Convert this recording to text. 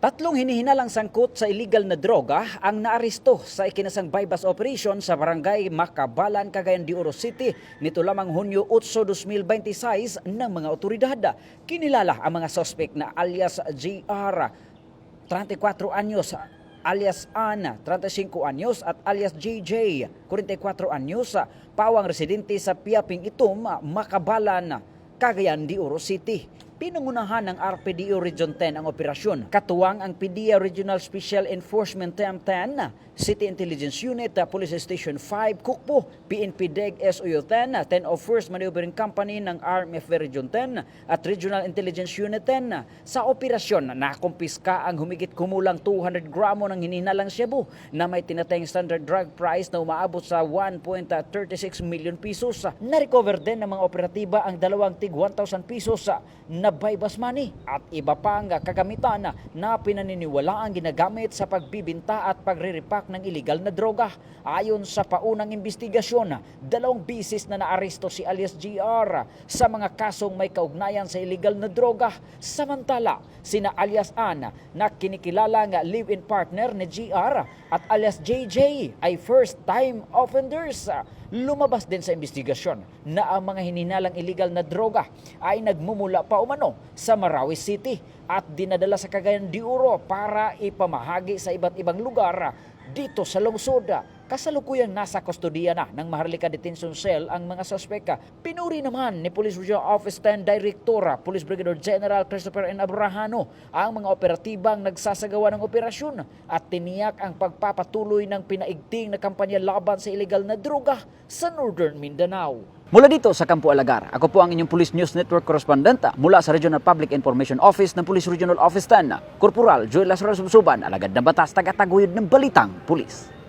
Tatlong hinihinalang sangkot sa illegal na droga ang naaresto sa ikinasang bypass operation sa barangay Makabalan, Cagayan de Oro City nito lamang Hunyo 8, 2026 ng mga otoridad. Kinilala ang mga suspect na alias JR, 34 anyos, alias Ana, 35 anyos at alias JJ, 44 anyos, pawang residente sa Piaping Itom, Makabalan, Cagayan de Oro City. Pinangunahan ng RPDO Region 10 ang operasyon. Katuwang ang PDEA Regional Special Enforcement Team 10, City Intelligence Unit, Police Station 5, Kukpo, PNP DEG SOU 10, 1001st Maneuvering Company ng RMF Region 10 at Regional Intelligence Unit 10. Sa operasyon, nakumpiska ang humigit kumulang 200 gramo ng hinihinalang shabu na may tinatayang standard drug price na umaabot sa 1.36 million pesos. Na-recover din ng mga operatiba ang dalawang tig 1,000 pesos na bypass money at iba pang kagamitan na pinaniniwalaang ginagamit sa pagbibinta at pagre-repack ng illegal na droga. Ayon sa paunang investigasyon, 2 bisis na naaresto si alias GR sa mga kasong may kaugnayan sa illegal na droga. Samantala, sina alias Ana na kinikilalang live-in partner ni GR at alias JJ ay first-time offenders. Lumabas din sa investigasyon na ang mga hininalang illegal na droga ay nagmumula pa umano sa Marawi City at dinadala sa Cagayan de Oro para ipamahagi sa iba't ibang lugar dito sa lungsod. Kasalukuyang nasa kustodiya na ng Maharlika Detention Cell ang mga suspeka. Pinuri naman ni Police Regional Office 10 Director Police Brigadier General Christopher N. Abrahano ang mga operatibang nagsasagawa ng operasyon at tiniyak ang pagpapatuloy ng pinaigting na kampanya laban sa illegal na droga sa Northern Mindanao. Mula dito sa Campo Alagar, ako po ang inyong Police News Network Correspondent mula sa Regional Public Information Office ng Police Regional Office 10, Corporal Joel Lazaro Subsuban, alagad ng batas, taga-taguyod ng Balitang Pulis.